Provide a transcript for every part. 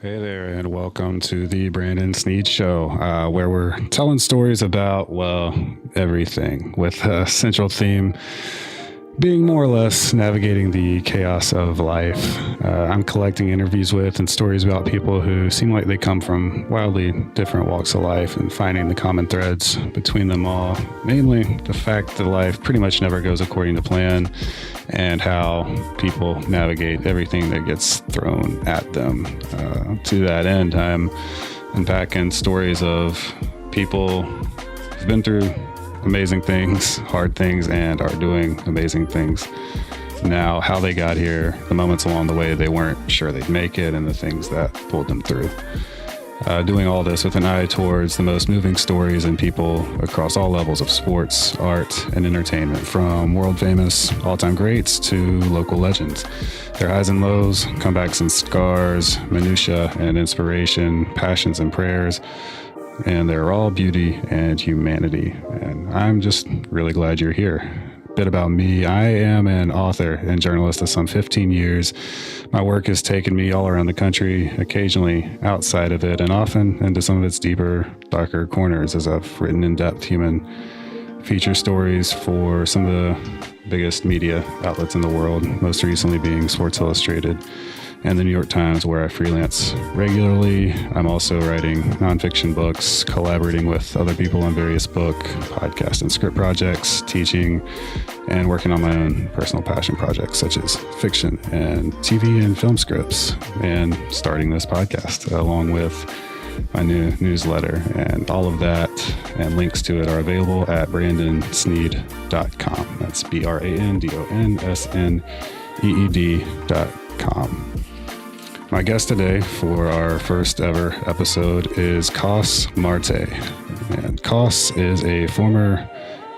Hey there, and welcome to the Brandon Sneed Show, where we're telling stories about, well, everything, with a central theme being more or less navigating the chaos of life. I'm collecting interviews with and stories about people who seem like they come from wildly different walks of life and finding the common threads between them all, mainly the fact that life pretty much never goes according to plan and how people navigate everything that gets thrown at them. To that end, I'm unpacking stories of people who've been through amazing things, hard things, and are doing amazing things now, how they got here, the moments along the way they weren't sure they'd make it, and the things that pulled them through. Doing all this with an eye towards the most moving stories and people across all levels of sports, art, and entertainment, from world famous all-time greats to local legends. Their highs and lows, comebacks and scars, minutia and inspiration, passions and prayers, and they're all beauty and humanity. And I'm just really glad you're here. A bit about me: I am an author and journalist of some 15 years. My work has taken me all around the country, occasionally outside of it, and often into some of its deeper, darker corners, as I've written in-depth human feature stories for some of the biggest media outlets in the world, most recently being Sports Illustrated and the New York Times, where I freelance regularly. I'm also writing nonfiction books, collaborating with other people on various book, podcast, and script projects, teaching, and working on my own personal passion projects such as fiction and TV and film scripts, and starting this podcast along with my new newsletter. And all of that and links to it are available at brandonsneed.com. That's brandonsneed.com. My guest today for our first ever episode is Coss Marte. And Coss is a former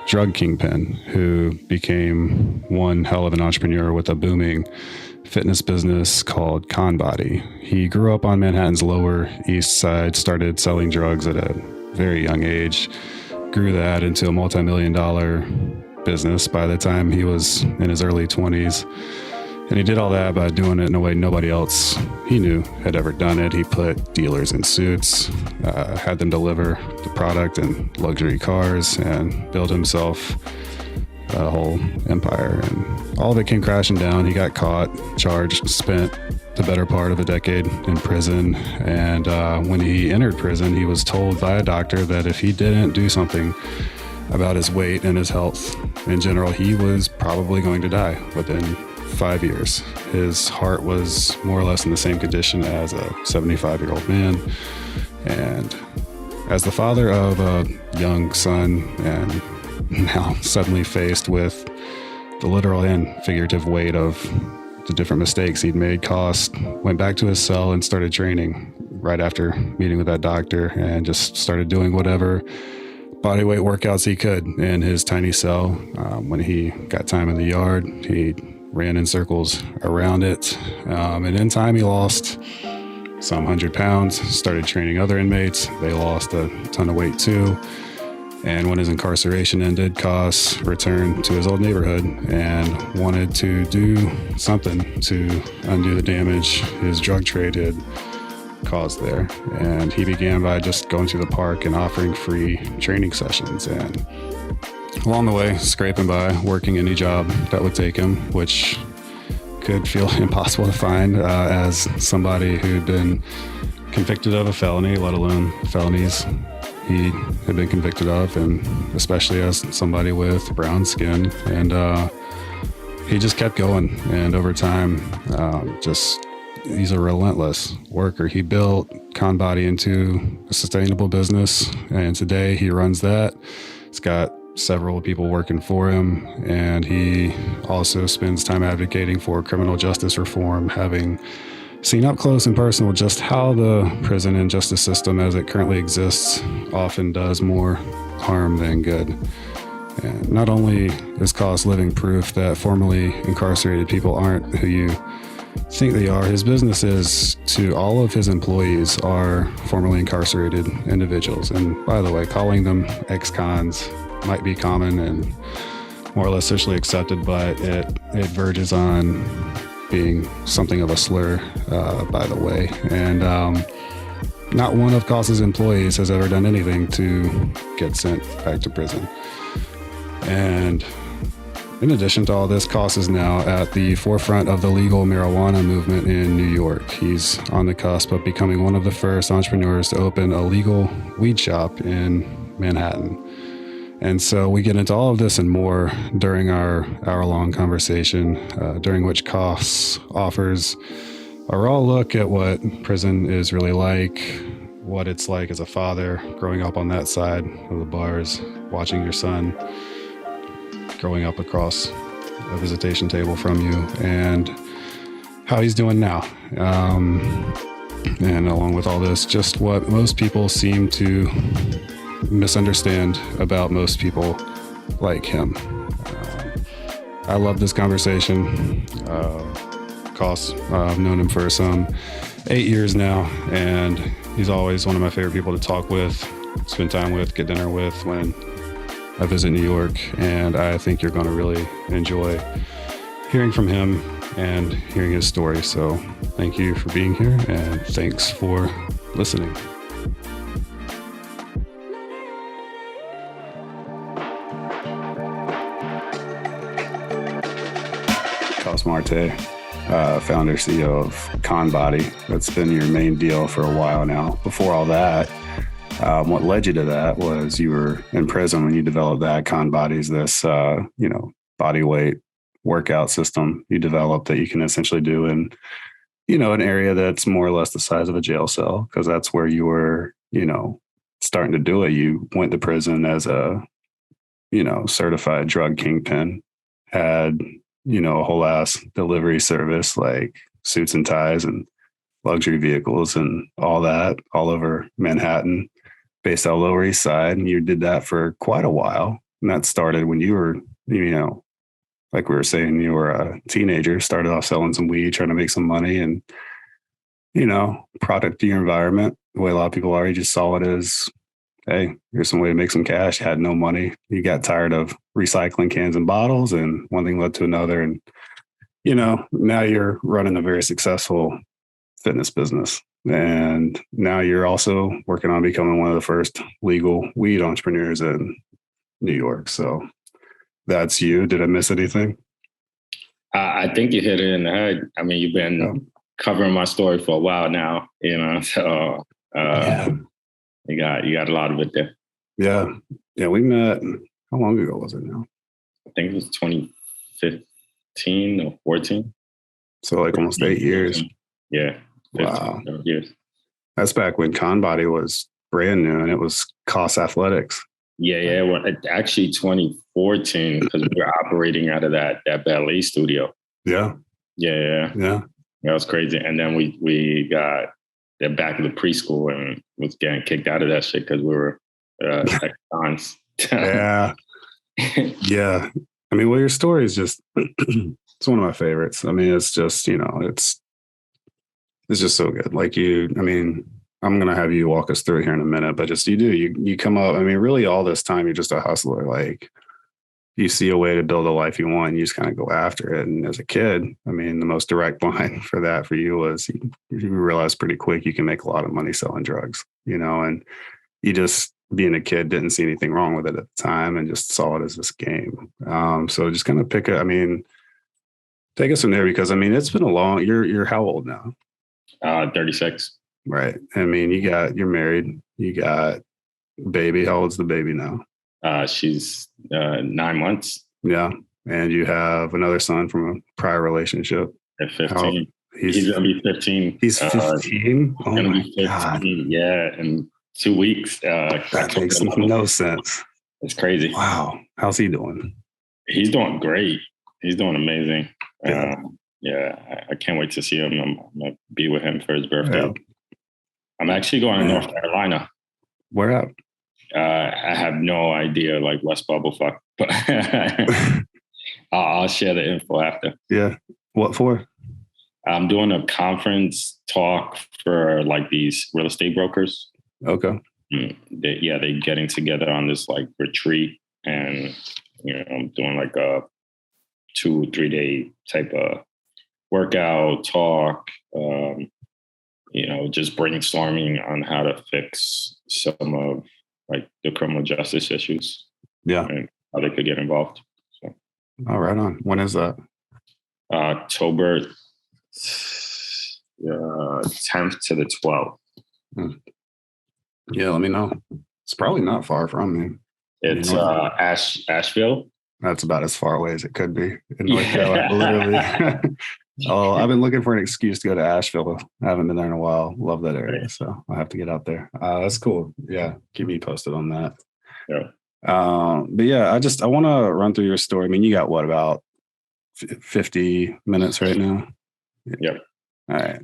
drug kingpin who became one hell of an entrepreneur with a booming fitness business called ConBody. He grew up on Manhattan's Lower East Side, started selling drugs at a very young age, grew that into a multi-million-dollar business by the time he was in his early 20s. And he did all that by doing it in a way nobody else he knew had ever done it. He put dealers in suits, had them deliver the product in luxury cars, and built himself a whole empire. And all of it came crashing down. He got caught, charged, spent the better part of a decade in prison. And when he entered prison, he was told by a doctor that if he didn't do something about his weight and his health in general, he was probably going to die within 5 years. His heart was more or less in the same condition as a 75-year-old man. And as the father of a young son, and now suddenly faced with the literal and figurative weight of the different mistakes he'd made, Coss went back to his cell and started training right after meeting with that doctor, and just started doing whatever bodyweight workouts he could in his tiny cell. When he got time in the yard, he ran in circles around it. And in time, he lost some 100 pounds, started training other inmates. They lost a ton of weight too. And when his incarceration ended, Coss returned to his old neighborhood and wanted to do something to undo the damage his drug trade had caused there. And he began by just going to the park and offering free training sessions. And along the way, scraping by, working any job that would take him, which could feel impossible to find as somebody who'd been convicted of a felony, let alone felonies he had been convicted of, and especially as somebody with brown skin. And he just kept going. And over time, he's a relentless worker. He built ConBody into a sustainable business, and today he runs that. It's got several people working for him, and he also spends time advocating for criminal justice reform, having seen up close and personal just how the prison and justice system as it currently exists often does more harm than good. And not only is Coss living proof that formerly incarcerated people aren't who you think they are, his businesses to all of his employees are formerly incarcerated individuals. And by the way, calling them ex-cons might be common and more or less socially accepted, but it verges on being something of a slur, by the way. And not one of Coss's employees has ever done anything to get sent back to prison. And in addition to all this, Coss is now at the forefront of the legal marijuana movement in New York. He's on the cusp of becoming one of the first entrepreneurs to open a legal weed shop in Manhattan. And so we get into all of this and more during our hour-long conversation, during which Coss offers a raw look at what prison is really like, what it's like as a father growing up on that side of the bars, watching your son growing up across a visitation table from you, and how he's doing now. And along with all this, just what most people seem to misunderstand about most people like him. I love this conversation. Coss, I've known him for some 8 years now, and he's always one of my favorite people to talk with, spend time with, get dinner with when I visit New York. And I think you're going to really enjoy hearing from him and hearing his story. So thank you for being here, and thanks for listening. Coss Marte, founder, CEO of Conbody. That's been your main deal for a while now. Before all that, what led you to that was you were in prison when you developed that. Conbody's this, body weight workout system you developed that you can essentially do in, an area that's more or less the size of a jail cell, because that's where you were, starting to do it. You went to prison as a, certified drug kingpin, had, a whole ass delivery service like suits and ties and luxury vehicles and all that all over Manhattan, based out of Lower East Side. And you did that for quite a while. And that started when you were, like we were saying, you were a teenager, started off selling some weed, trying to make some money and, product to your environment. The way a lot of people are, you just saw it as, hey, here's some way to make some cash. You had no money. You got tired of recycling cans and bottles, and one thing led to another. And, now you're running a very successful fitness business. And now you're also working on becoming one of the first legal weed entrepreneurs in New York. So that's you. Did I miss anything? I think you hit it in the head. I mean, you've been covering my story for a while now, so you got a lot of it there. Yeah. Yeah. We met, how long ago was it now? I think it was 2015 or 14. So like almost 8 years. Yeah. 15 Wow. years. That's back when Conbody was brand new and it was Coss Athletics. Yeah. Well, actually 2014, because we were operating out of that ballet studio. Yeah. That was crazy. And then we got the back of the preschool and was getting kicked out of that shit because we were ex-cons. Yeah. I mean, well, your story is just, it's one of my favorites. I mean, it's just, it's just so good. Like I'm going to have you walk us through it here in a minute, but just you come up, I mean, really all this time, you're just a hustler. Like you see a way to build a life you want, and you just kind of go after it. And as a kid, I mean, the most direct line for that for you was you realize pretty quick you can make a lot of money selling drugs, and you just, being a kid, didn't see anything wrong with it at the time and just saw it as this game. So just kind of take us from there, because it's been a long, you're how old now? 36. Right. I mean, you're married, you got baby. How old's the baby now? She's 9 months. Yeah. And you have another son from a prior relationship. At 15. He's going to be 15. He's 15? Oh my be 15. God. Yeah. In 2 weeks. That makes no sense. It's crazy. Wow. How's he doing? He's doing great. He's doing amazing. Yeah. I can't wait to see him. I'm going to be with him for his birthday. Yeah. I'm actually going to North Carolina. Where at? I have no idea, like West Bubblefuck, but I'll share the info after. Yeah. What for? I'm doing a conference talk for like these real estate brokers. Okay. They're getting together on this like retreat, and I'm doing like a 2-3 day type of work out, talk, just brainstorming on how to fix some of like the criminal justice issues. Yeah. And how they could get involved. So. Oh, right on. When is that? October 10th to the 12th. Yeah, let me know. It's probably not far from me. It's Asheville. That's about as far away as it could be in North Carolina, literally. Oh, I've been looking for an excuse to go to Asheville. I haven't been there in a while. Love that area, so I'll have to get out there. That's cool. Yeah, keep me posted on that. Yeah. But yeah, I want to run through your story. I mean, you got what, about 50 minutes right now? Yep. All right.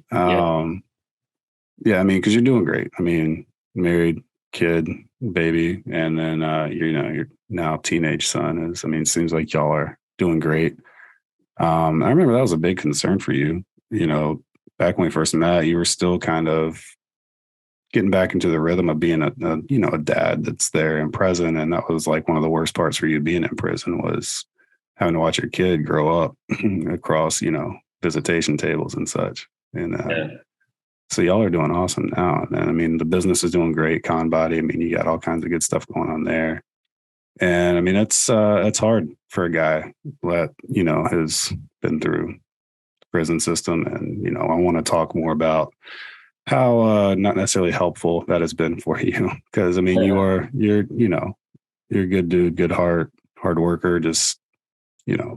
Yeah, I mean, because you're doing great. I mean, married, kid, baby, and then your now teenage son is. I mean, it seems like y'all are doing great. I remember that was a big concern for you. You know, back when we first met, you were still kind of getting back into the rhythm of being a dad that's there and present. And that was like one of the worst parts for you being in prison, was having to watch your kid grow up across, visitation tables and such. And so y'all are doing awesome now. And I mean, the business is doing great. Con Body. I mean, you got all kinds of good stuff going on there. And I mean, it's hard for a guy that, has been through the prison system. And, I want to talk more about how not necessarily helpful that has been for you. Because I mean, you're a good dude, good heart, hard worker, just,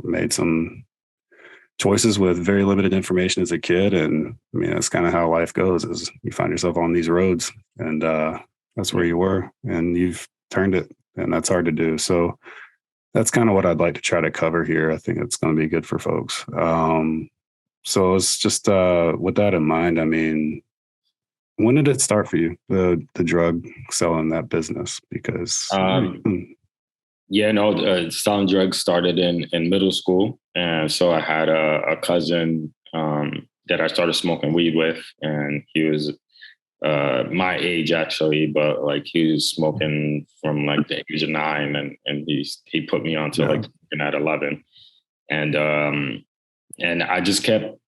made some choices with very limited information as a kid. And I mean, that's kind of how life goes, is you find yourself on these roads, and that's where you were, and you've turned it, and that's hard to do. So that's kind of what I'd like to try to cover here. I think it's going to be good for folks. So it's just with that in mind, I mean, when did it start for you, the drug selling, that business? Because selling drugs started in middle school. And so I had a cousin that I started smoking weed with, and he was my age actually, but like he was smoking from like the age of 9, and he put me onto like at 11. And I just kept,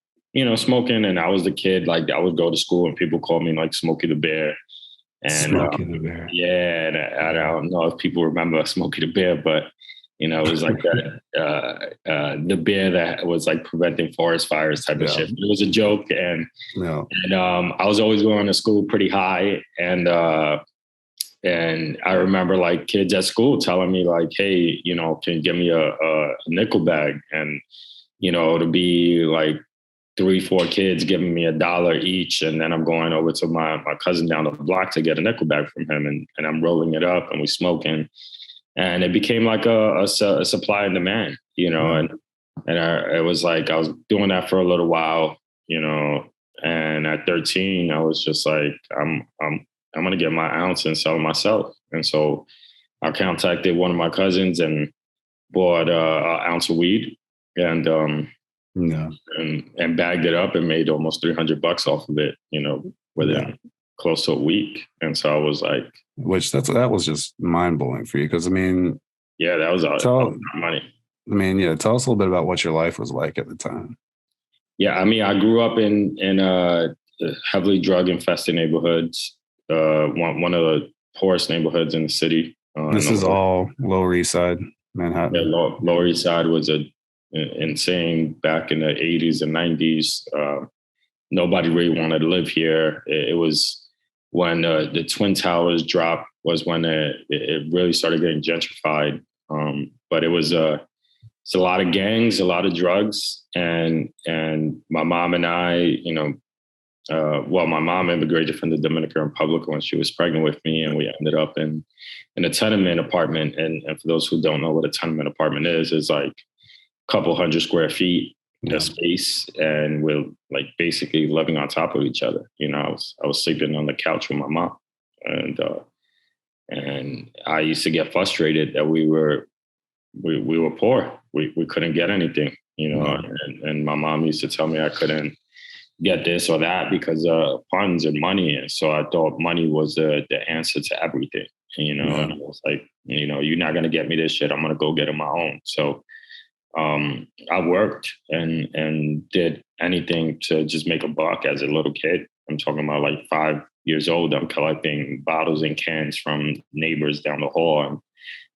smoking, and I was the kid, like I would go to school and people called me like Smokey the Bear. And Smokey the Bear. Yeah, and I don't know if people remember Smokey the Bear, but it was like that the bear that was like preventing forest fires type of shit. It was a joke, and I was always going to school pretty high, and I remember like kids at school telling me like, "Hey, can you give me a nickel bag?" And to be like 3-4 kids giving me $1 each, and then I'm going over to my cousin down the block to get a nickel bag from him, and I'm rolling it up and we smoking, and it became like a supply and demand, and it was like I was doing that for a little while, and at 13 I was just like, I'm gonna get my ounce and sell it myself, and so I contacted one of my cousins and bought an ounce of weed, and bagged it up and made almost $300 off of it, within close to a week. And so I was like, that was just mind blowing for you. Cause I mean, that was a lot of money. I mean, tell us a little bit about what your life was like at the time. Yeah. I mean, I grew up in heavily drug infested neighborhoods. One of the poorest neighborhoods in the city. This is all Lower East Side, Manhattan. Yeah, Lower East Side was insane back in the 80s and 90s. Nobody really wanted to live here. It was when the Twin Towers dropped, was when it really started getting gentrified. But it's a lot of gangs, a lot of drugs, and my mom and I, my mom immigrated from the Dominican Republic when she was pregnant with me, and we ended up in a tenement apartment. And for those who don't know what a tenement apartment is like couple hundred square feet of space, and we're like basically living on top of each other. I was sleeping on the couch with my mom, and I used to get frustrated that we were poor. We couldn't get anything, and my mom used to tell me I couldn't get this or that because of funds and money. And so I thought money was the answer to everything, and I was like, you're not going to get me this shit. I'm going to go get it my own. So I worked and did anything to just make a buck as a little kid. I'm talking about like 5 years old. I'm collecting bottles and cans from neighbors down the hall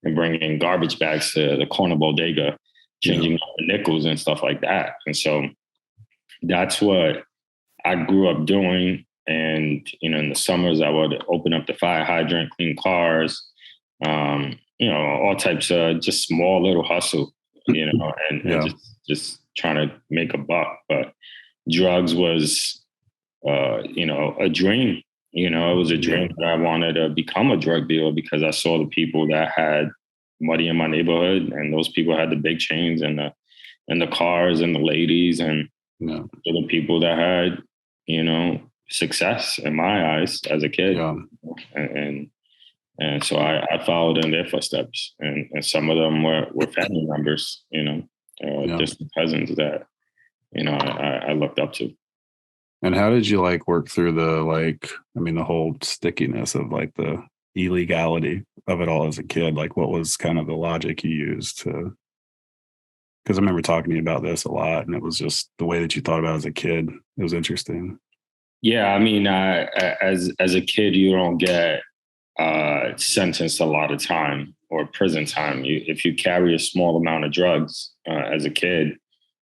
and bringing garbage bags to the corner bodega, changing up the nickels and stuff like that. And so that's what I grew up doing. And, in the summers, I would open up the fire hydrant, clean cars, all types of just small little hustle, and just trying to make a buck. But drugs was, a dream. It was a dream that I wanted to become a drug dealer because I saw the people that had money in my neighborhood, and those people had the big chains and the cars and the ladies, and the people that had, success in my eyes as a kid. And so I followed in their footsteps, and some of them were family members, distant cousins that, I looked up to. And how did you work through the whole stickiness of the illegality of it all as a kid? What was kind of the logic you used to? Because I remember talking to you about this a lot, and it was just the way that you thought about it as a kid. It was interesting. Yeah, as a kid, you don't get sentenced a lot of time or prison time. If you carry a small amount of drugs as a kid,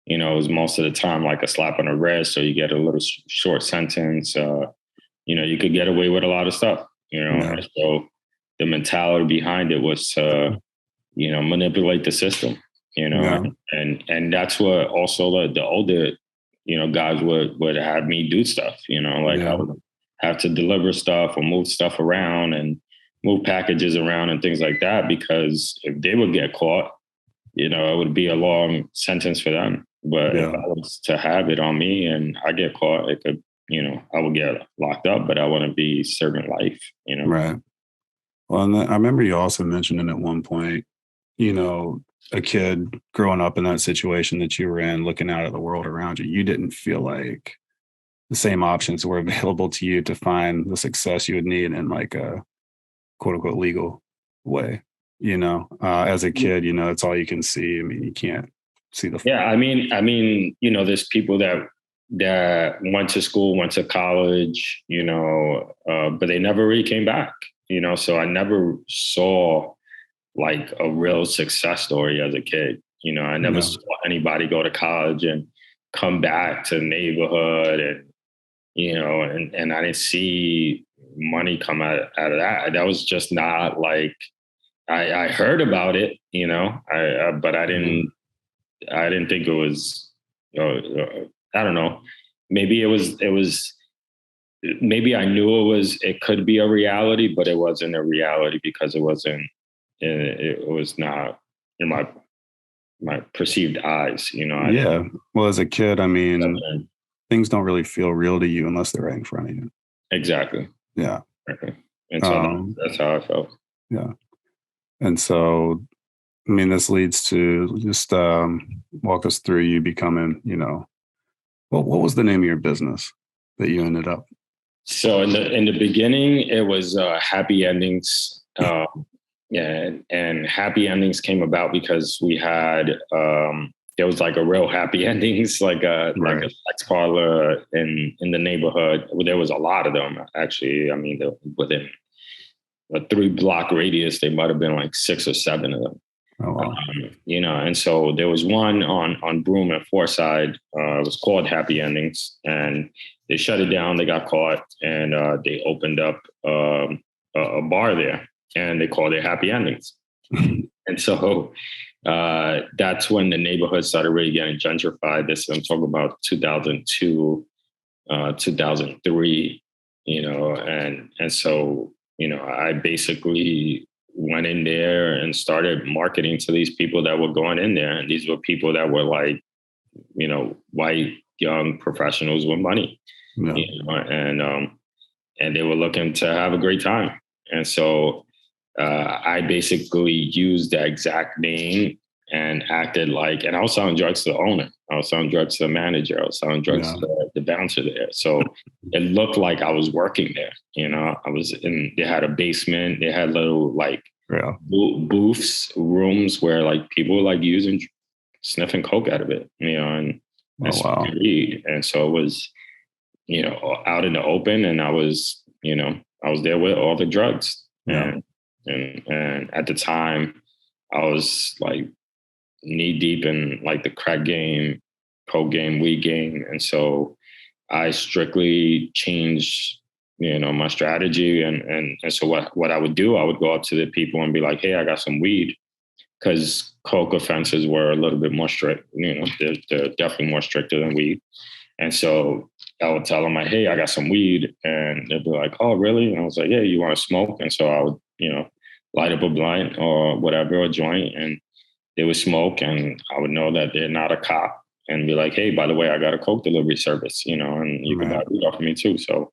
it was most of the time like a slap on the wrist, or you get a little short sentence. You could get away with a lot of stuff. And so the mentality behind it was to, manipulate the system. And that's what also the older, guys would have me do stuff. I would have to deliver stuff or move stuff around and move packages around and things like that, because if they would get caught, it would be a long sentence for them. But if I was to have it on me and I get caught, it could, I would get locked up, but I wouldn't be serving life, Right. Well, and I remember you also mentioning at one point, a kid growing up in that situation that you were in, looking out at the world around you, you didn't feel like the same options were available to you to find the success you would need in a quote unquote legal way. As a kid, it's all you can see. You can't see the. Yeah. There's people that went to school, went to college, but they never really came back, so I never saw a real success story as a kid. I never saw anybody go to college and come back to the neighborhood, and and I didn't see money come out of that. That was just not I heard about it, but I didn't think it was, I don't know. Maybe maybe I knew it could be a reality, but it wasn't a reality because it was not in my perceived eyes, Well, as a kid, things don't really feel real to you unless they're right in front of you. Exactly. Yeah. Okay. And so that's how I felt. Yeah. And so, this leads to just walk us through you becoming, what was the name of your business that you ended up? So in the beginning, it was Happy Endings. And Happy Endings came about because we had, there was a real Happy Endings, like a sex parlor in the neighborhood. There was a lot of them, actually. Within a 3-block radius, there might have been 6 or 7 of them. Oh, wow. And so there was one on Broome and Forsyth. It was called Happy Endings, and they shut it down. They got caught, and they opened up a bar there, and they called it Happy Endings. And so that's when the neighborhood started really getting gentrified. I'm talking about 2002, 2003, and so, I basically went in there and started marketing to these people that were going in there. And these were people that were white, young professionals with money, and they were looking to have a great time. And so I basically used the exact name and acted and I was selling drugs to the owner. I was selling drugs to the manager. I was selling drugs to the bouncer there. So it looked like I was working there. I was they had a basement. They had little booths, rooms where people were using sniffing coke out of it, and wow. weed. And so it was, out in the open, and I was there with all the drugs. Yeah. And at the time I was like knee deep in like the crack game, coke game, weed game. And so I strictly changed, my strategy. And so what I would do, I would go up to the people and be like, hey, I got some weed. Because coke offenses were a little bit more strict, they're definitely more stricter than weed. And so I would tell them like, hey, I got some weed. And they'd be like, oh, really? And I was like, yeah, you want to smoke? And so I would, light up a blunt or whatever, a joint, and they would smoke, and I would know that they're not a cop, and be like, hey, by the way, I got a coke delivery service, and you can buy weed off of me too. So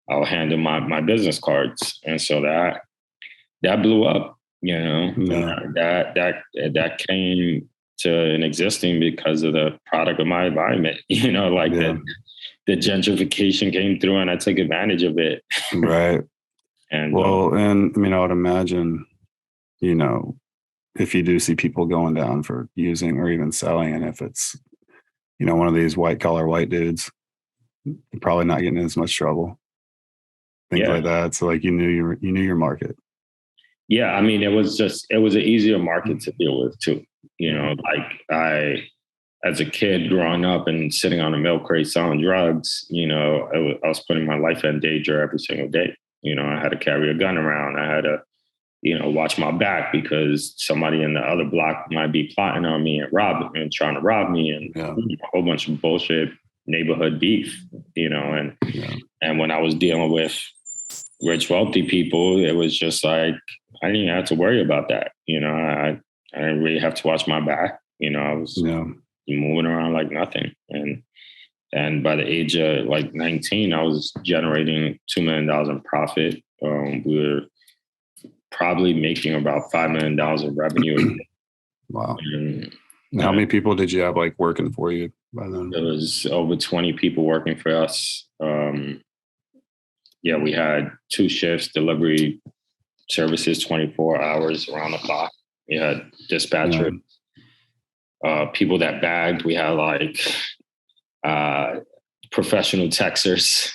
I'll hand them my business cards. And so that blew up, that came to an existing because of the product of my environment, the gentrification came through and I took advantage of it. Right. And and I mean, I would imagine, if you do see people going down for using or even selling, and if it's, one of these white collar white dudes, you're probably not getting in as much trouble. Things like that. So like you knew your market. Yeah, I mean, it was an easier market to deal with too. Like I, as a kid growing up and sitting on a milk crate selling drugs, I was putting my life in danger every single day. I had to carry a gun around. I had to, watch my back because somebody in the other block might be plotting on me and trying to rob me, and a whole bunch of bullshit neighborhood beef, and when I was dealing with rich, wealthy people, it was just like, I didn't even have to worry about that. I didn't really have to watch my back. I was moving around like nothing. And by the age of like 19, I was generating $2 million in profit. We were probably making about $5 million in revenue. Wow. And how many people did you have like working for you by then? There was over 20 people working for us. We had 2 shifts, delivery services, 24 hours around the clock. We had dispatcher, people that bagged. We had like professional texters,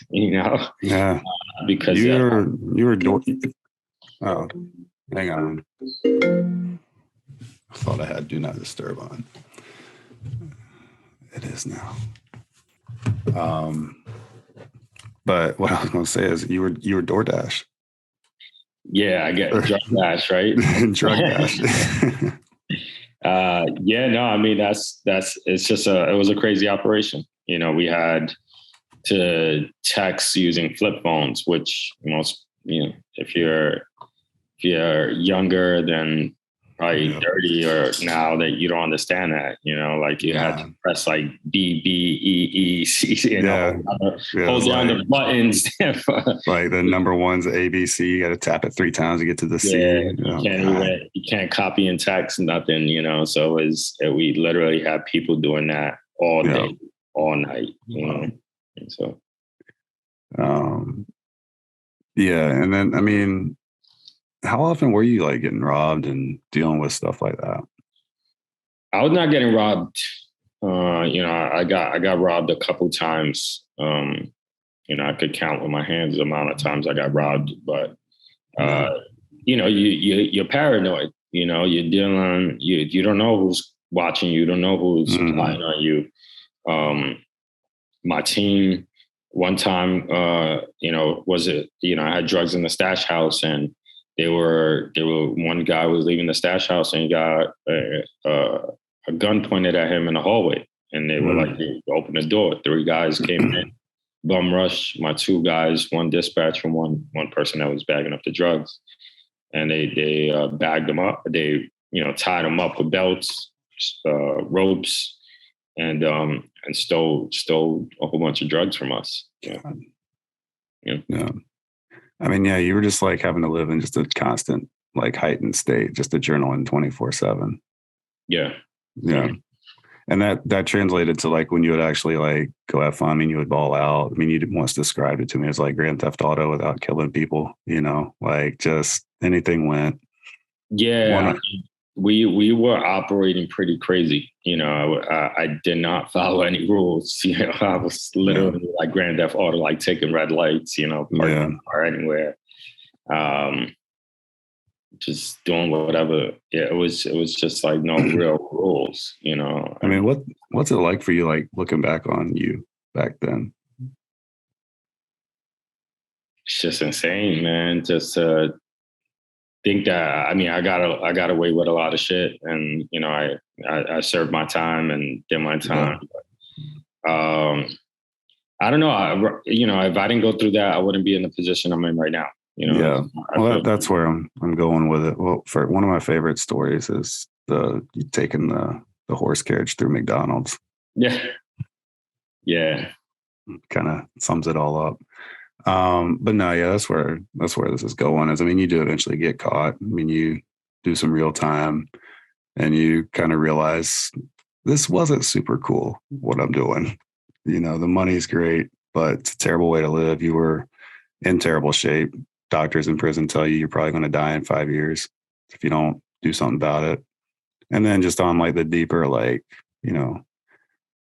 because you were oh, hang on. I thought I had do not disturb on. It is now. But what I was going to say is you were DoorDash. Yeah, I get drug dash, right? Drug dash. I mean, it's just it was a crazy operation. We had to text using flip phones, which most, if you're younger than probably 30 or now, that you don't understand that, like you had to press like B, B, E, E, C, hold down the buttons. Like the number one's A, B, C, you got to tap it 3 times to get to the C. You can't copy and text, nothing, so we literally had people doing that all day, all night, And so. And then, I mean, how often were you like getting robbed and dealing with stuff like that? I was not getting robbed. I got robbed a couple times. I could count with my hands the amount of times I got robbed, but you're paranoid. You're dealing. You don't know who's watching you. You don't know who's spying on you. My team one time, I had drugs in the stash house, and one guy was leaving the stash house and he got a gun pointed at him in the hallway, and they were like, open the door. 3 guys came in, bum rush my 2 guys, 1 dispatcher, one person that was bagging up the drugs, and they bagged them up. They tied them up with belts, ropes, and stole a whole bunch of drugs from us. Yeah. I mean, you were just like having to live in just a constant, like heightened state, just adrenaline 24/7. Yeah. And that translated to like when you would actually like go have fun. I mean, you would ball out. I mean, you once described it to me as like Grand Theft Auto without killing people, like just anything went. Yeah. we were operating pretty crazy. I did not follow any rules. I was literally like Grand Theft Auto, like taking red lights, parking or anywhere, just doing whatever. Yeah, it was just like no real rules. I mean, what's it like for you, like looking back on you back then? It's just insane, man. Just think that, I mean, I got away with a lot of shit, and I served my time and did my time. Yeah. I don't know. If I didn't go through that, I wouldn't be in the position I'm in right now. Yeah. Well, that's where I'm going with it. Well, for one of my favorite stories is you taking the horse carriage through McDonald's. Yeah. Yeah. Kind of sums it all up. But no, yeah, that's where this is going. I mean, you do eventually get caught. I mean, you do some real time and you kind of realize this wasn't super cool what I'm doing. The money's great, but it's a terrible way to live. You were in terrible shape. Doctors in prison tell you're probably going to die in 5 years if you don't do something about it. And then just on like the deeper, like,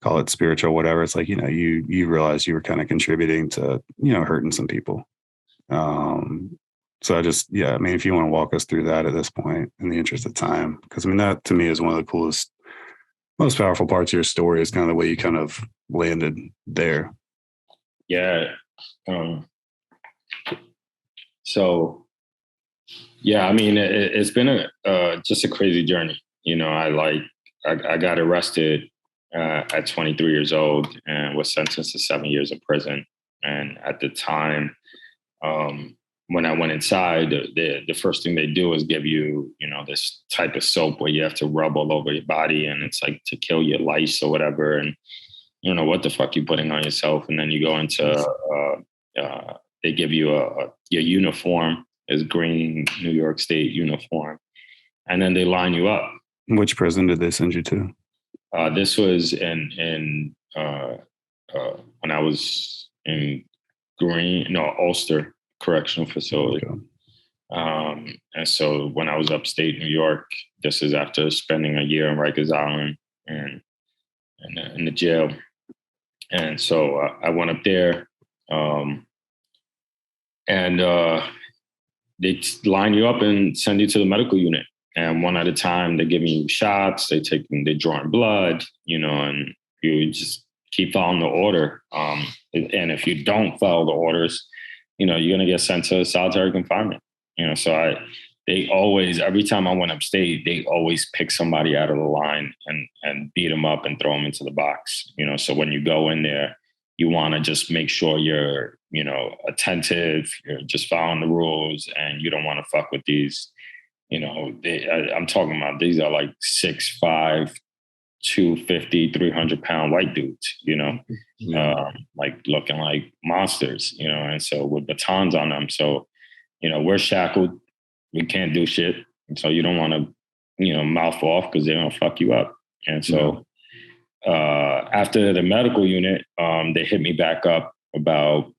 call it spiritual, whatever. It's like, you realize you were kind of contributing to, hurting some people. So I mean, if you want to walk us through that at this point in the interest of time, because I mean, that to me is one of the coolest, most powerful parts of your story is kind of the way you kind of landed there. Yeah. So, yeah, I mean, it's been just a crazy journey. I got arrested at 23 years old and was sentenced to 7 years in prison. And at the time, when I went inside, the first thing they do is give you, this type of soap where you have to rub all over your body, and it's like to kill your lice or whatever. And you don't know what the fuck you're putting on yourself. And then you go into, they give you your uniform is green New York State uniform. And then they line you up. Which prison did they send you to? This was in when I was in Ulster Correctional Facility. Okay. And so when I was upstate New York, this is after spending a year in Rikers Island and in the jail. And so I went up there, and they line you up and send you to the medical unit. And one at a time, they're giving you shots. They're drawing blood, and you just keep following the order. And if you don't follow the orders, you're going to get sent to solitary confinement. So they always, every time I went upstate, they always pick somebody out of the line and beat them up and throw them into the box. So when you go in there, you want to just make sure you're, attentive, you're just following the rules, and you don't want to fuck with these. I'm talking about, these are like 6'5", 250, 300-pound white dudes, like looking like monsters, and so with batons on them. So, we're shackled. We can't do shit. And so you don't want to, mouth off because they're going to fuck you up. And so after the medical unit, they hit me back up about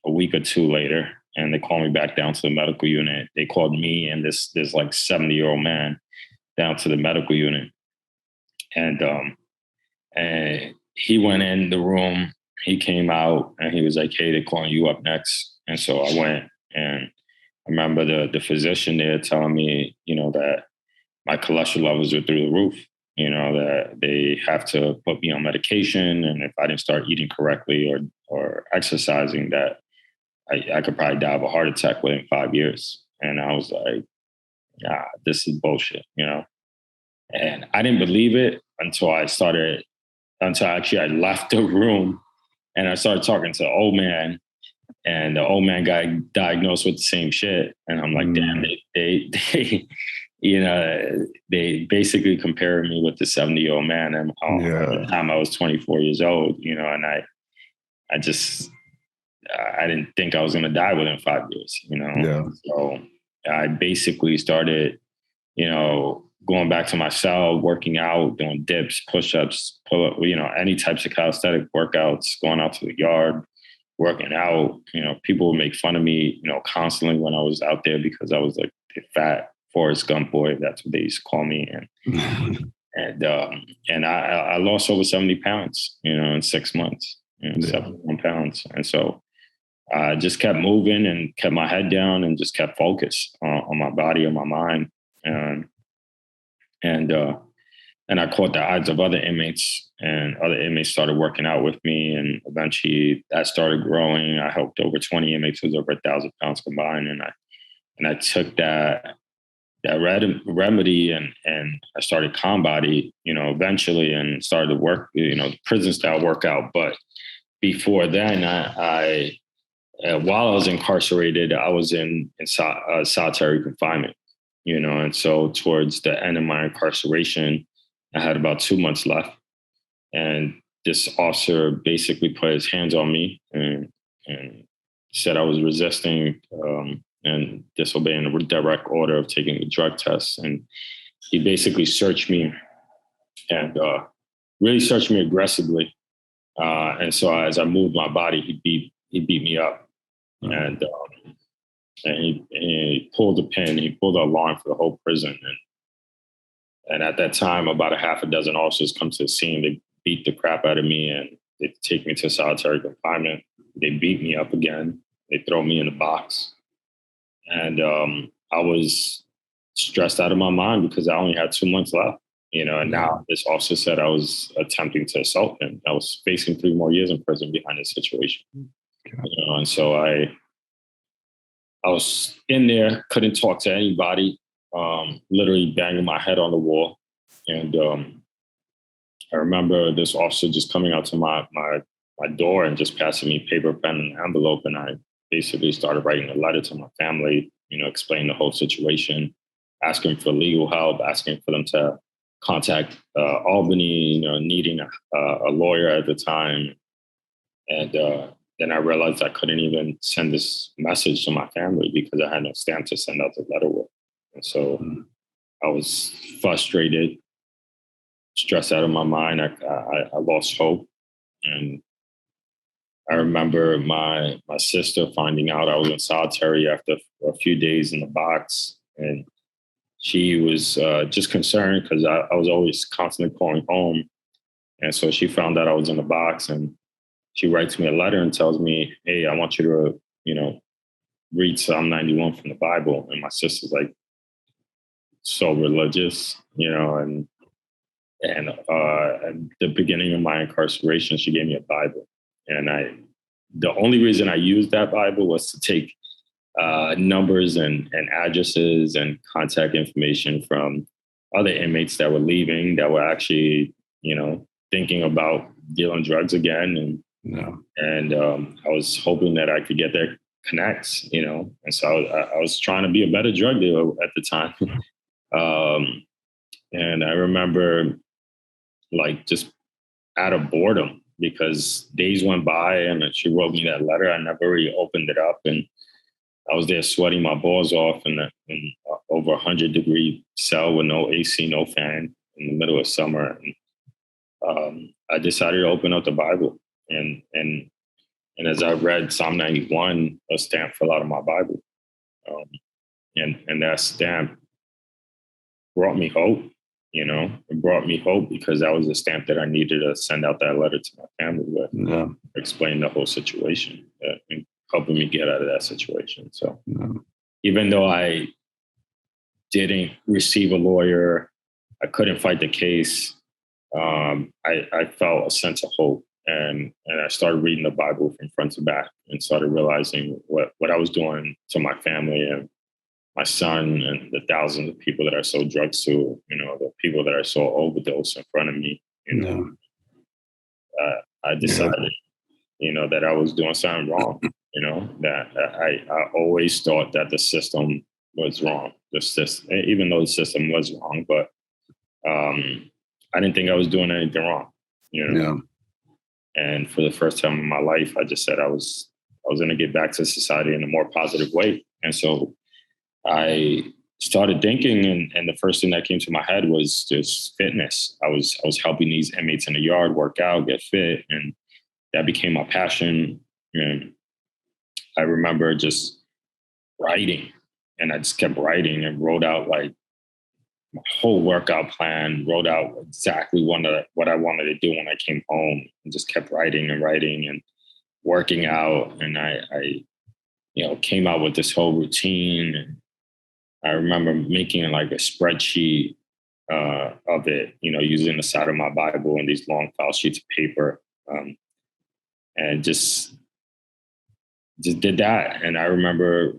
a week or two later, and they called me back down to the medical unit. They called me and this like 70-year-old man down to the medical unit. And he went in the room, he came out, and he was like, "Hey, they're calling you up next." And so I went, and I remember the physician there telling me, that my cholesterol levels are through the roof, that they have to put me on medication. And if I didn't start eating correctly or exercising, that I could probably die of a heart attack within 5 years. And I was like, "Yeah, this is bullshit," And I didn't believe it until I left the room and I started talking to the old man, and the old man got diagnosed with the same shit. And I'm like, damn, they they basically compared me with the 70-year-old man. And at the time I was 24 years old, and I didn't think I was going to die within 5 years, So I basically started, going back to my cell, working out, doing dips, push-ups, pull-up, any types of calisthenic workouts, going out to the yard, working out. People would make fun of me, constantly when I was out there because I was like a fat Forrest Gump boy. That's what they used to call me. And I lost over 70 pounds, in 6 months, 71 pounds. And so I just kept moving and kept my head down and just kept focused on my body, on my mind. And I caught the eyes of other inmates, and other inmates started working out with me. And eventually that started growing. I helped over 20 inmates who was over 1,000 pounds combined. And I took that remedy and I started Body, eventually, and started to work, prison style workout. But before then, I while I was incarcerated, I was in solitary confinement, and so towards the end of my incarceration, I had about 2 months left, and this officer basically put his hands on me and said I was resisting and disobeying a direct order of taking a drug test. And he basically searched me and really searched me aggressively. And so as I moved my body, he beat me up. And he pulled the pin, he pulled the alarm for the whole prison. And at that time, about a half a dozen officers come to the scene. They beat the crap out of me and they take me to solitary confinement. They beat me up again. They throw me in a box. And I was stressed out of my mind because I only had 2 months left, and now this officer said I was attempting to assault him. I was facing 3 more years in prison behind this situation. And so I was in there, couldn't talk to anybody, literally banging my head on the wall. And I remember this officer just coming out to my door and just passing me paper, pen, and envelope. And I basically started writing a letter to my family, explaining the whole situation, asking for legal help, asking for them to contact Albany, needing a lawyer at the time. And then I realized I couldn't even send this message to my family because I had no stamp to send out the letter with. And so I was frustrated, stressed out of my mind. I lost hope. And I remember my sister finding out I was in solitary after a few days in the box. And she was just concerned because I was always constantly calling home. And so she found out I was in the box, and she writes me a letter and tells me, hey, I want you to, read Psalm 91 from the Bible. And my sister's like so religious, and at the beginning of my incarceration, she gave me a Bible. And the only reason I used that Bible was to take numbers and addresses and contact information from other inmates that were leaving, that were actually, thinking about dealing drugs again. And I was hoping that I could get their connects, and so I was trying to be a better drug dealer at the time. And I remember just out of boredom, because days went by and she wrote me that letter. I never really opened it up, and I was there sweating my balls off in over 100-degree cell with no AC, no fan in the middle of summer. And I decided to open up the Bible, and as I read Psalm 91, a stamp fell out of my Bible, and that stamp brought me hope. It brought me hope because that was a stamp that I needed to send out that letter to my family with, explain the whole situation, and helping me get out of that situation. So even though I didn't receive a lawyer, I couldn't fight the case, I felt a sense of hope. And I started reading the Bible from front to back and started realizing what I was doing to my family and my son and the thousands of people that I sold drugs to, the people that I saw overdose in front of me, I decided, that I was doing something wrong, that I always thought that the system was wrong. Even though the system was wrong, but I didn't think I was doing anything wrong, And for the first time in my life, I just said I was going to get back to society in a more positive way. And so I started thinking, and the first thing that came to my head was just fitness. I was helping these inmates in the yard work out, get fit, and that became my passion. And I remember just writing I just kept writing and wrote out like my whole workout plan, wrote out exactly what I wanted to do when I came home, and just kept writing and writing and working out. And I came out with this whole routine. And I remember making like a spreadsheet of it, using the side of my Bible and these long file sheets of paper, and just did that. And I remember,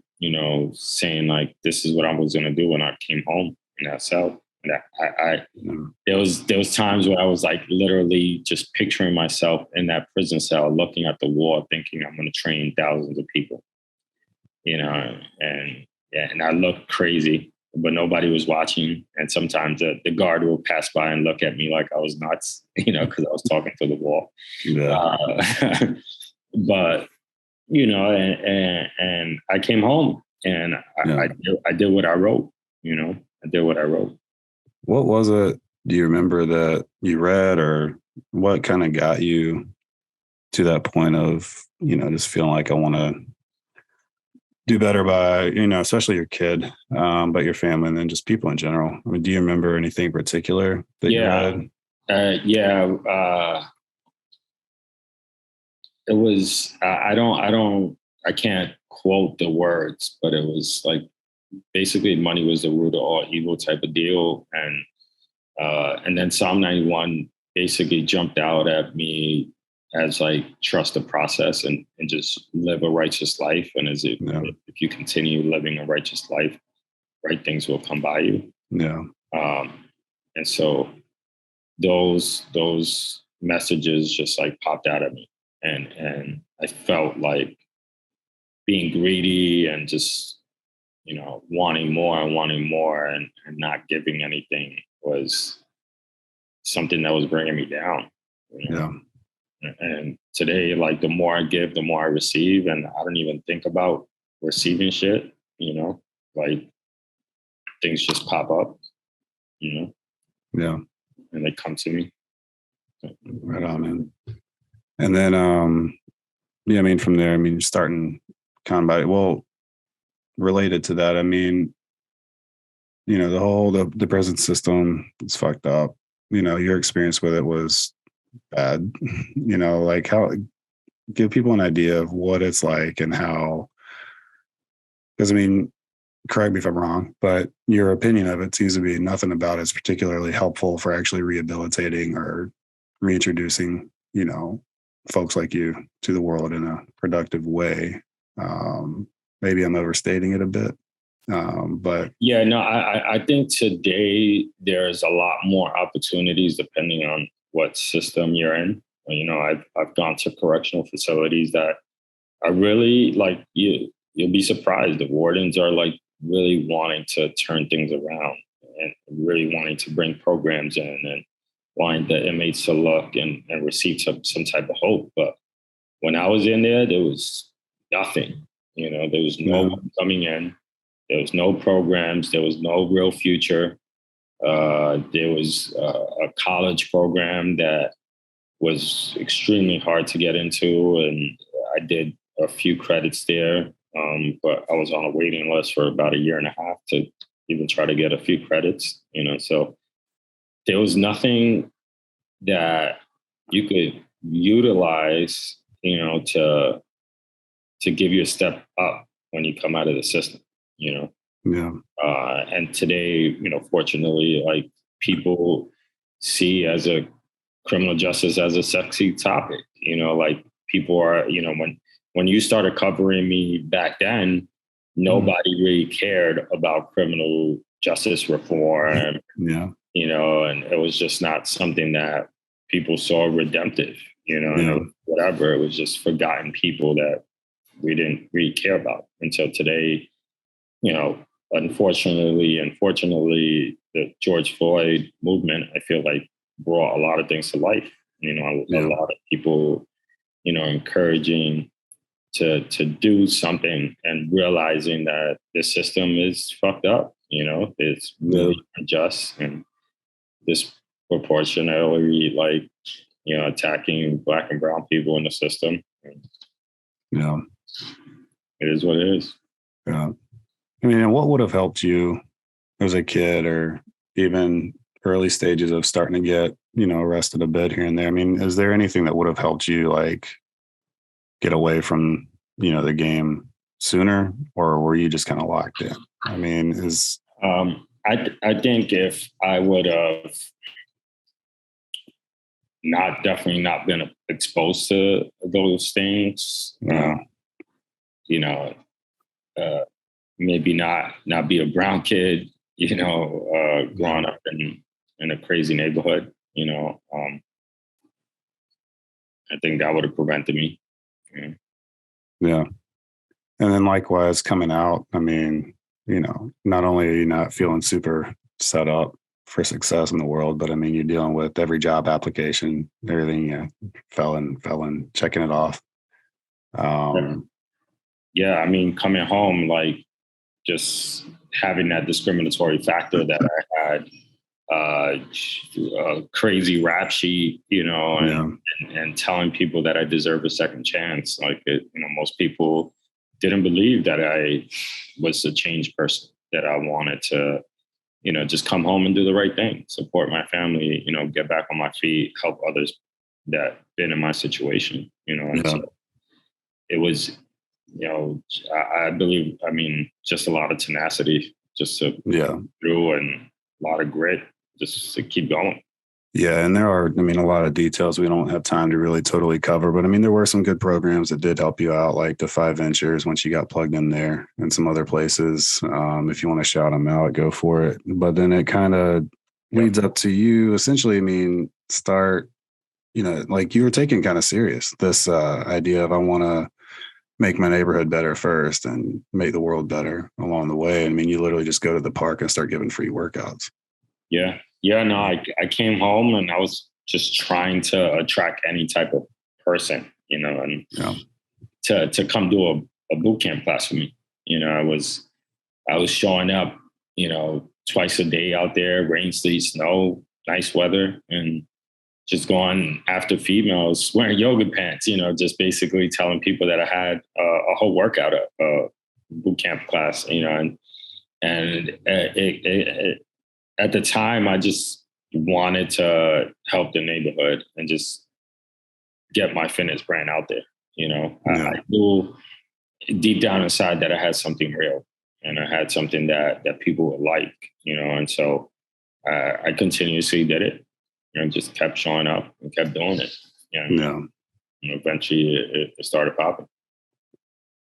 saying like, this is what I was going to do when I came home in that cell. And there was times where I was like literally just picturing myself in that prison cell, looking at the wall, thinking I'm going to train thousands of people, and I looked crazy, but nobody was watching. And sometimes the guard will pass by and look at me like I was nuts, because I was talking to the wall. Yeah. But, and I came home and I did what I wrote, I did what I wrote. What was it, do you remember, that you read, or what kind of got you to that point of, just feeling like I want to do better by, especially your kid, but your family, and then just people in general? I mean, do you remember anything in particular that you read? It was, I can't quote the words, but it was like, basically money was the root of all evil type of deal. And then Psalm 91 basically jumped out at me as like, trust the process and just live a righteous life. And if you continue living a righteous life, right things will come by you. Yeah. And so those messages just like popped out at me. And I felt like being greedy and just, wanting more and not giving anything was something that was bringing me down. Yeah. And today, like, the more I give, the more I receive. And I don't even think about receiving shit, like things just pop up, Yeah. And they come to me. Right on, man. And then, from there, you're starting combat. Well, related to that, the whole, the prison system is fucked up. Your experience with it was bad. Like, how, give people an idea of what it's like and how, because correct me if I'm wrong, but your opinion of it seems to be nothing about it's particularly helpful for actually rehabilitating or reintroducing, folks like you to the world in a productive way. Maybe I'm overstating it a bit. But yeah, no, I think today there's a lot more opportunities depending on what system you're in. I've gone to correctional facilities that are really like, you'll be surprised. The wardens are like really wanting to turn things around and really wanting to bring programs in and wanting the inmates to look and receive some type of hope. But when I was in there was nothing. There was no one coming in. There was no programs. There was no real future. There was a college program that was extremely hard to get into, and I did a few credits there, but I was on a waiting list for about 1.5 years to even try to get a few credits. So there was nothing that you could utilize, to give you a step up when you come out of the system. Yeah. And today, fortunately, like, people see as a criminal justice as a sexy topic. Like, people are, when you started covering me back then, nobody really cared about criminal justice reform. Yeah. And it was just not something that people saw redemptive, and whatever. It was just forgotten people that we didn't really care about until today. Unfortunately, the George Floyd movement, I feel like, brought a lot of things to life. A lot of people, encouraging to do something and realizing that the system is fucked up. It's really unjust and disproportionately, like, attacking Black and brown people in the system. Yeah. It is what it is. Yeah. I mean, and what would have helped you as a kid or even early stages of starting to get, arrested a bit here and there? I mean, is there anything that would have helped you like get away from, the game sooner, or were you just kind of locked in? I mean, I think if I would have definitely not been exposed to those things, you know, maybe not be a brown kid, growing up in a crazy neighborhood, I think that would have prevented me. Yeah. And then likewise coming out, I mean, not only are you not feeling super set up for success in the world, but I mean, you're dealing with every job application, everything, felon, checking it off. Yeah. I mean, coming home, like just having that discriminatory factor that I had, a crazy rap sheet, and telling people that I deserve a second chance. Like, most people didn't believe that I was a changed person, that I wanted to, just come home and do the right thing, support my family, get back on my feet, help others that been in my situation, and so it was, I believe, I mean, just a lot of tenacity, just to through, and a lot of grit, just to keep going. Yeah, and there are, I mean, a lot of details we don't have time to really totally cover, but I mean, there were some good programs that did help you out, like the 5 Ventures once you got plugged in there, and some other places. If you want to shout them out, go for it. But then it kind of leads up to you essentially, I mean, start, like you were taking kind of serious this idea of I want to make my neighborhood better first and make the world better along the way. I mean, you literally just go to the park and start giving free workouts. Yeah. Yeah. No, I came home and I was just trying to attract any type of person, and to come do a boot camp class for me. I was showing up, twice a day out there, rain, sleet, snow, nice weather, and just going after females wearing yoga pants, just basically telling people that I had a whole workout, a boot camp class, and at the time I just wanted to help the neighborhood and just get my fitness brand out there. I knew deep down inside that I had something real and I had something that people would like, and so I continuously did it. Just kept showing up and kept doing it. And eventually it started popping.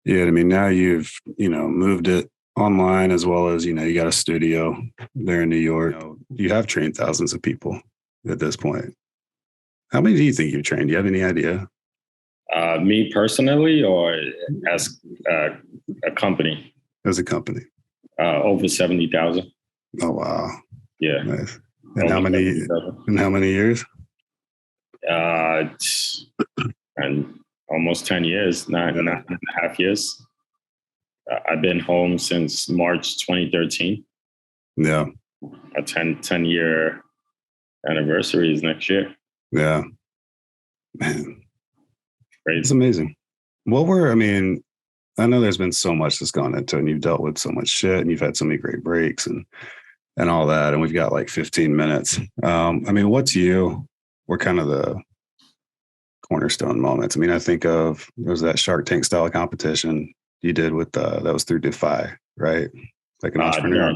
Yeah, I mean, now you've, moved it online as well as, you got a studio there in New York. You have trained thousands of people at this point. How many do you think you've trained? Do you have any idea? Me personally, or as a company? As a company. Over 70,000. Oh, wow. Yeah. Nice. And how many years? And almost 10 years, 9.5 years. I've been home since March 2013. Yeah. A 10-year anniversary is next year. Yeah. Man. Crazy. It's amazing. I know there's been so much that's gone into it, and you've dealt with so much shit, and you've had so many great breaks and all that. And we've got like 15 minutes. What to you were kind of the cornerstone moments? I mean, I think of, there was that Shark Tank style competition you did with, that was through Defy, right? Like an entrepreneur.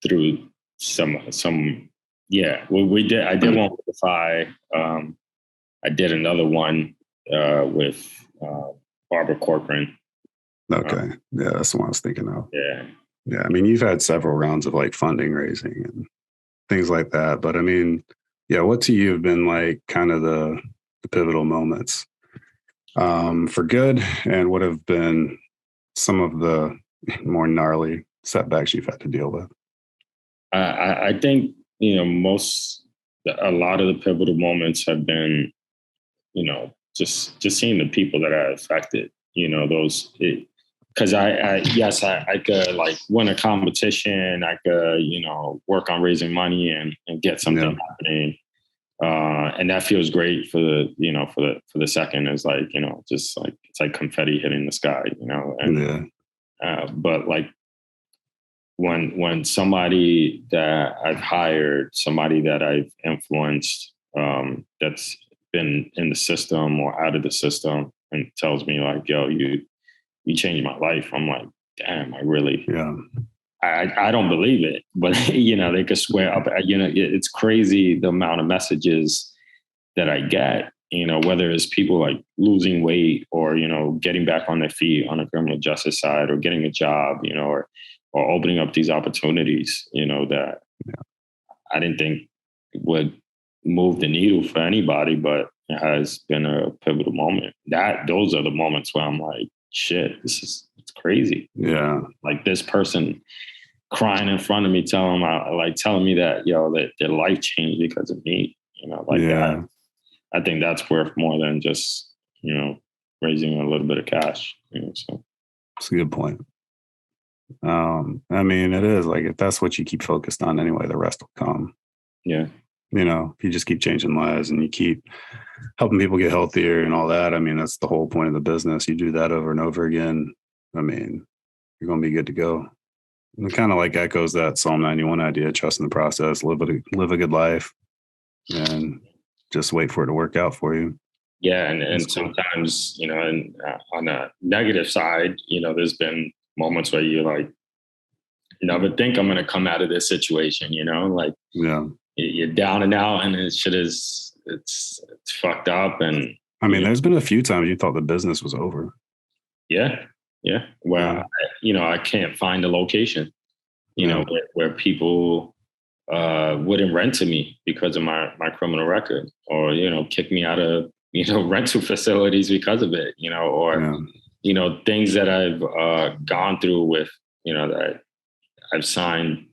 Through some, yeah, we did. I did one with Defy. I did another one with Barbara Corcoran. Okay. Yeah, that's the one I was thinking of. Yeah. Yeah. I mean, you've had several rounds of like funding raising and things like that. But I mean, yeah, what to you have been like kind of the pivotal moments for good, and what have been some of the more gnarly setbacks you've had to deal with? I think, a lot of the pivotal moments have been, just seeing the people that are affected, because I could like win a competition, I could, work on raising money and get something happening. And that feels great for the second. Is like, just like, it's like confetti hitting the sky, and But like when somebody that I've hired, somebody that I've influenced, that's been in the system or out of the system, and tells me like, "Yo, you changed my life," I'm like, "Damn, I really." Yeah. I don't believe it, but they could swear up. It's crazy the amount of messages that I get. Whether it's people like losing weight or getting back on their feet on the criminal justice side, or getting a job, or opening up these opportunities, that I didn't think would move the needle for anybody, but it has been a pivotal moment. Those are the moments where I'm like, shit, it's crazy. Yeah. Like this person crying in front of me, telling me that, that their life changed because of me, that. I think that's worth more than just, raising a little bit of cash. So that's a good point. I mean, it is like, if that's what you keep focused on anyway, the rest will come. Yeah. If you just keep changing lives and you keep helping people get healthier and all that, I mean, that's the whole point of the business. You do that over and over again, I mean, you're going to be good to go. And it kind of like echoes that Psalm 91 idea, trust in the process, live a good life, and just wait for it to work out for you. Yeah. And sometimes, and on the negative side, there's been moments where you're like, but think I'm going to come out of this situation, like, yeah, you're down and out, and it's fucked up. And I mean, there's been a few times you thought the business was over. Yeah. Yeah. Well, I can't find a location, where people wouldn't rent to me because of my criminal record, or, kick me out of, rental facilities because of it, or, things that I've gone through with, that I've signed,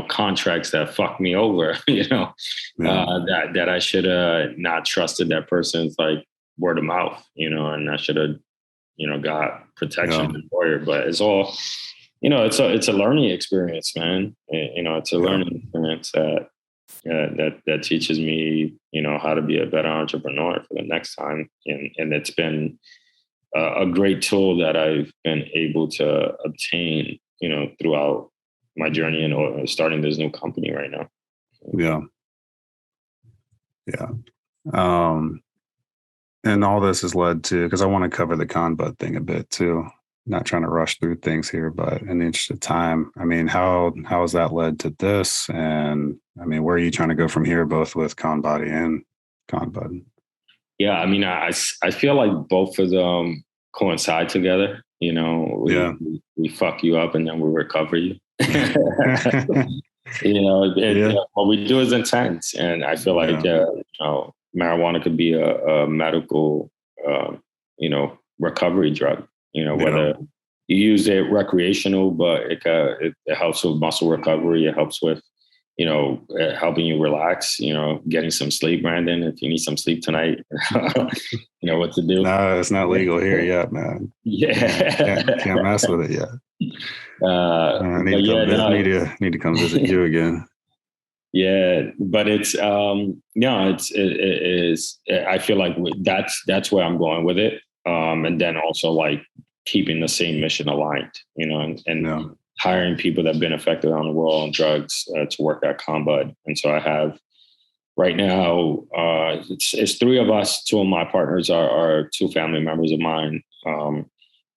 contracts that fuck me over, that I should have not trusted that person's like word of mouth, and I should have, got protection and lawyer. But it's all, it's a learning experience, man. It's a learning experience that teaches me, how to be a better entrepreneur for the next time. And it's been a great tool that I've been able to obtain, throughout my journey and starting this new company right now. Yeah. Yeah. And all this has led to, because I want to cover the ConBud thing a bit too. Not trying to rush through things here, but in the interest of time, I mean, how has that led to this? And I mean, where are you trying to go from here, both with ConBody and ConBud? Yeah, I mean, I feel like both of them coincide together. We fuck you up and then we recover you. What we do is intense, and I feel like marijuana could be a medical, recovery drug. Whether you use it recreational, but it helps with muscle recovery. It helps with, helping you relax. Getting some sleep, Brandon. If you need some sleep tonight, you know what to do. No, it's not legal here yet, man. Yeah, can't mess with it yet. I need to come visit you again. Yeah, but it's it is. I feel like that's where I'm going with it, and then also like keeping the same mission aligned, and hiring people that have been affected around the world on drugs to work at ConBud. And so I have right now it's three of us. Two of my partners are two family members of mine.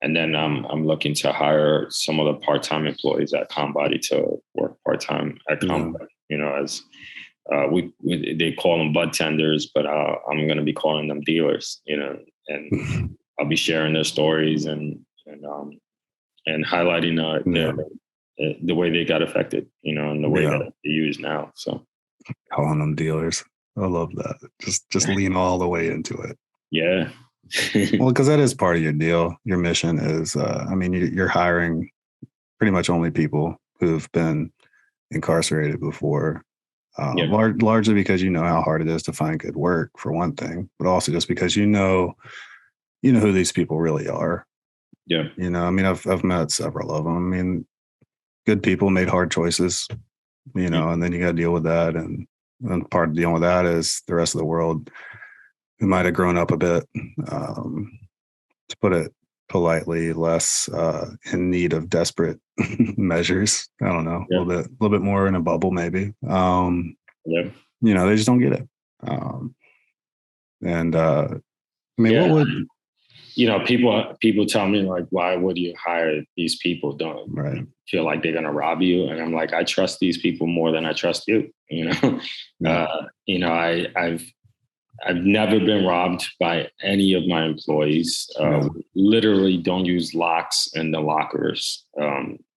And then I'm looking to hire some of the part-time employees at ConBody to work part-time at ConBud. As they call them bud tenders, but I'm going to be calling them dealers. And I'll be sharing their stories and highlighting the way they got affected, and the way that they use now. So calling them dealers, I love that. Just lean all the way into it. Yeah. Well, because that is part of your deal. Your mission is, you're hiring pretty much only people who've been incarcerated before, largely because you know how hard it is to find good work, for one thing, but also just because you know who these people really are. Yeah. I've met several of them. I mean, good people made hard choices, and then you got to deal with that. And part of dealing with that is the rest of the world who might have grown up a bit, to put it politely, less in need of desperate measures. I don't know, a little bit more in a bubble, maybe. Yeah. They just don't get it. What would people tell me like, why would you hire these people? Don't feel like they're gonna rob you? And I'm like, I trust these people more than I trust you. I've never been robbed by any of my employees. Literally don't use locks in the lockers.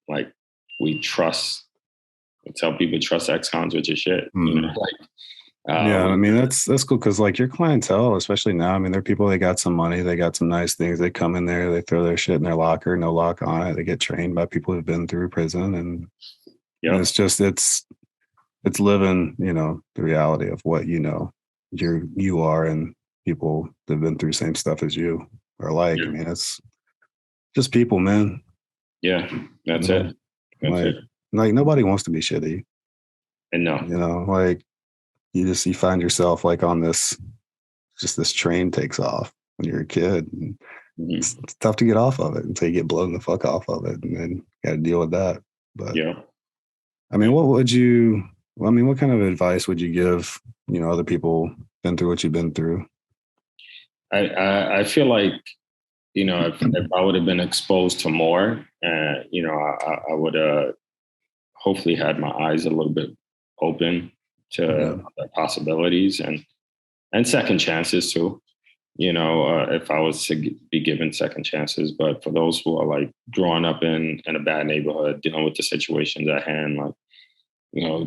Like we trust. I tell people trust ex-cons with your shit. That's cool because like your clientele, especially now, they're people, they got some money, they got some nice things. They come in there, they throw their shit in their locker, no lock on it. They get trained by people who've been through prison, and it's just it's living, the reality of what you are, and people that have been through same stuff as you are like. It's just people, man. Yeah, that's it. Like nobody wants to be shitty. And no, like you find yourself like on this train takes off when you're a kid. And it's tough to get off of it until you get blown the fuck off of it, and then got to deal with that. But what kind of advice would you give, other people been through what you've been through? I feel like, if I would have been exposed to more, I would have hopefully had my eyes a little bit open to other possibilities and second chances too. If I was to be given second chances, but for those who are like growing up in a bad neighborhood, dealing with the situations at hand, like,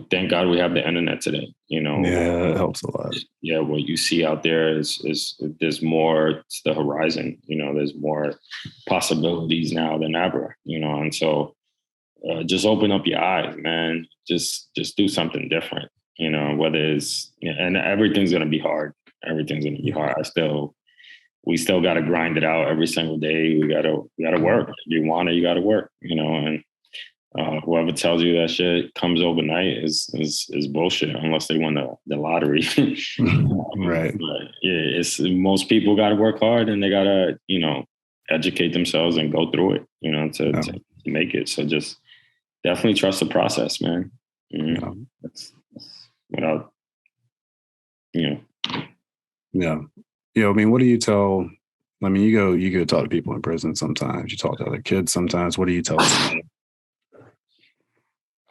thank God we have the internet today. It helps a lot. Yeah, what you see out there is there's more to the horizon. There's more possibilities now than ever. And so just open up your eyes, man. Just do something different. Whether it's and everything's gonna be hard. Everything's gonna be hard. We still got to grind it out every single day. We gotta work. If you want it, you got to work. And whoever tells you that shit comes overnight is bullshit, unless they won the lottery. Right. It's most people got to work hard, and they got to educate themselves and go through it. To make it. So just definitely trust the process, man. That's without Yeah. What do you tell? You go talk to people in prison sometimes. You talk to other kids sometimes. What do you tell them?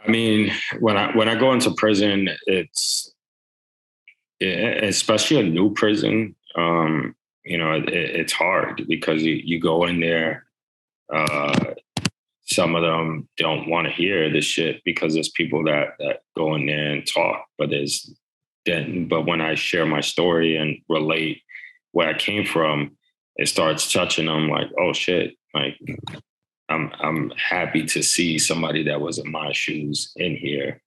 When I go into prison, it's especially a new prison. It's hard because you go in there. Some of them don't want to hear this shit because there's people that go in there and talk, but when I share my story and relate where I came from, it starts touching them like, oh shit, like I'm happy to see somebody that was in my shoes in here,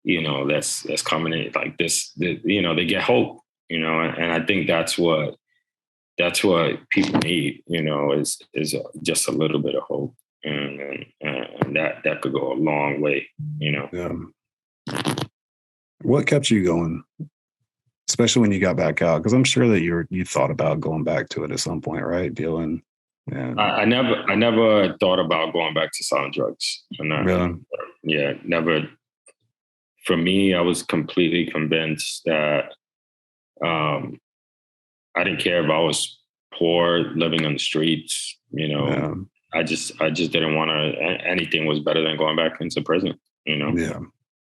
that's coming in like this, they get hope, and I think that's what people need, is just a little bit of hope. And that could go a long way, Yeah. What kept you going, especially when you got back out? Because I'm sure that you thought about going back to it at some point, right? Dealing. Yeah. I never thought about going back to selling drugs. Really? Yeah, never. For me, I was completely convinced that I didn't care if I was poor, living on the streets. Yeah. I just didn't want to. Anything was better than going back into prison. Yeah.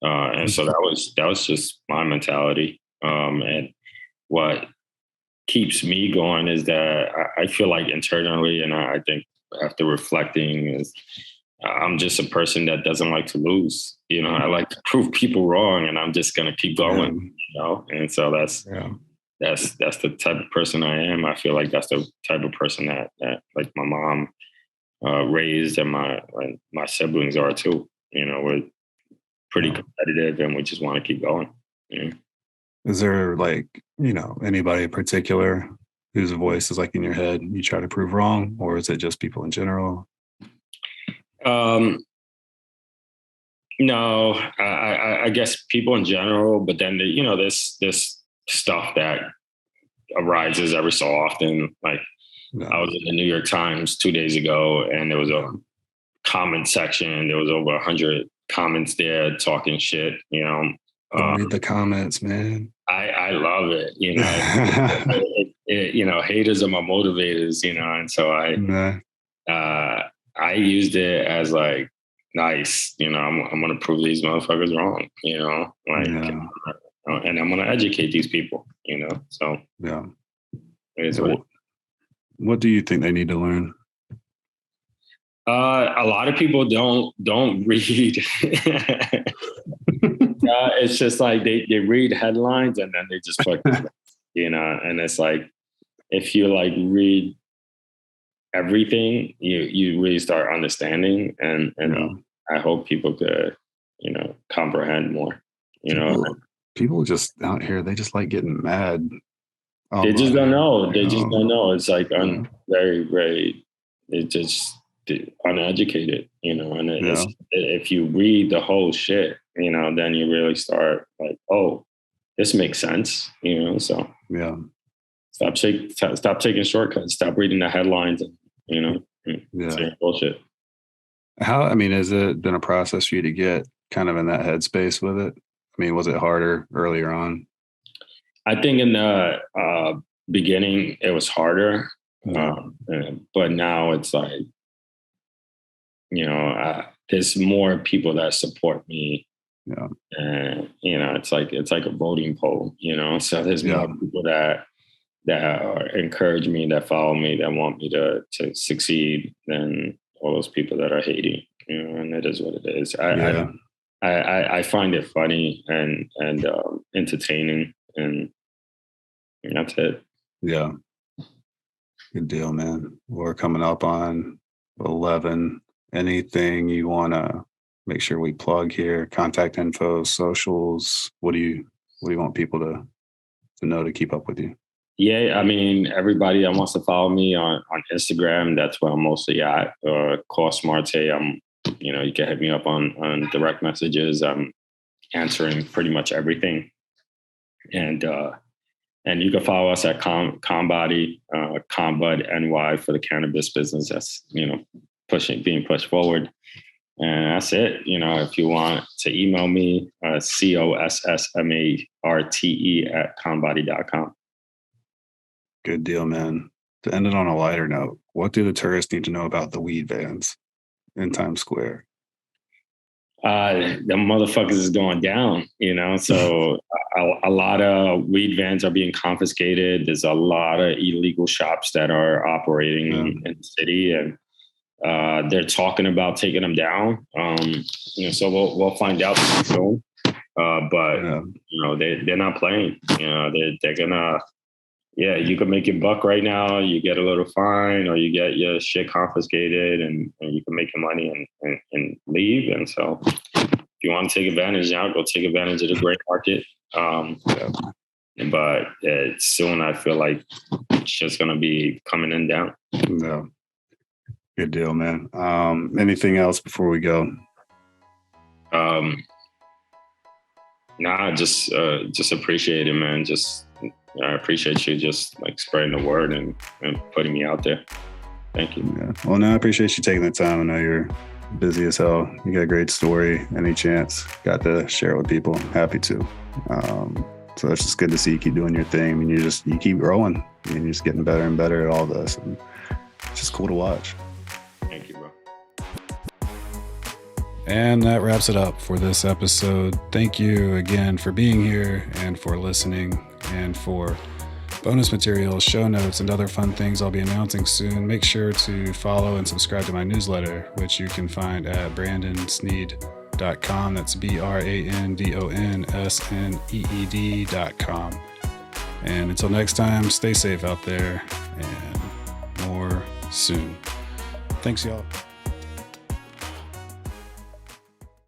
And so that was just my mentality. And what keeps me going is that I feel like internally, and I think after reflecting, is I'm just a person that doesn't like to lose. I like to prove people wrong, and I'm just gonna keep going. And so that's the type of person I am. I feel like that's the type of person that like my mom raised, and my siblings are too. We're pretty competitive, and we just want to keep going. Is there like anybody in particular whose voice is like in your head you try to prove wrong, or is it just people in general? No, I guess people in general, but then this stuff that arises every so often, like I was in the New York Times 2 days ago, and there was a comment section. There was over 100 comments there talking shit. Read the comments, man. I love it. Haters are my motivators. And so I used it as like, nice. I'm gonna prove these motherfuckers wrong. And I'm gonna educate these people. So yeah. It is what do you think they need to learn? A lot of people don't read. It's just like they read headlines and then they just fucking, and it's like, if you like read everything, you really start understanding, and I hope people could, comprehend more. People just out here, they just like getting mad. They just don't know. They just don't know. It's like very, very, it's just uneducated, and if you read the whole shit, then you really start like, oh, this makes sense, so stop taking shortcuts, stop reading the headlines, saying bullshit. Has it been a process for you to get kind of in that headspace with it? Was it harder earlier on? I think in the beginning it was harder, but now it's like, there's more people that support me. And it's like a voting poll. So there's more people that encourage me, that follow me, that want me to succeed than all those people that are hating. And it is what it is. I find it funny and entertaining, and that's it. Yeah. Good deal, man. We're coming up on 11. Anything you want to make sure we plug here? Contact info, socials. What do you want people to know to keep up with you? Yeah, everybody that wants to follow me on Instagram, that's where I'm mostly at. Coss Marte. You can hit me up on direct messages. I'm answering pretty much everything. And you can follow us at Combody, Combud NY for the cannabis business. That's, being pushed forward. And that's it. If you want to email me, COSSMARTE@combody.com. Good deal, man. To end it on a lighter note, what do the tourists need to know about the weed vans in Times Square? The motherfuckers is going down, so a lot of weed vans are being confiscated. There's a lot of illegal shops that are operating in the city, and they're talking about taking them down. So we'll find out soon. But they're not playing. They're gonna. Yeah, you can make your buck right now. You get a little fine, or you get your shit confiscated, and you can make your money and leave. And so, if you want to take advantage now, go take advantage of the great market. But soon, I feel like it's just gonna be coming in down. Yeah. Good deal, man. Anything else before we go? Nah, just appreciate it, man. I appreciate you just like spreading the word and putting me out there. Thank you. Yeah. Well, no, I appreciate you taking the time. I know you're busy as hell. You got a great story. Any chance got to share it with people? I'm happy to. So it's just good to see you keep doing your thing, and you keep growing, and you're just getting better and better at all this. And it's just cool to watch. Thank you, bro. And that wraps it up for this episode. Thank you again for being here and for listening, and for bonus material, show notes, and other fun things I'll be announcing soon. Make sure to follow and subscribe to my newsletter, which you can find at brandonsneed.com. That's BRANDONSNEED.com. And until next time, stay safe out there, and more soon. Thanks, y'all.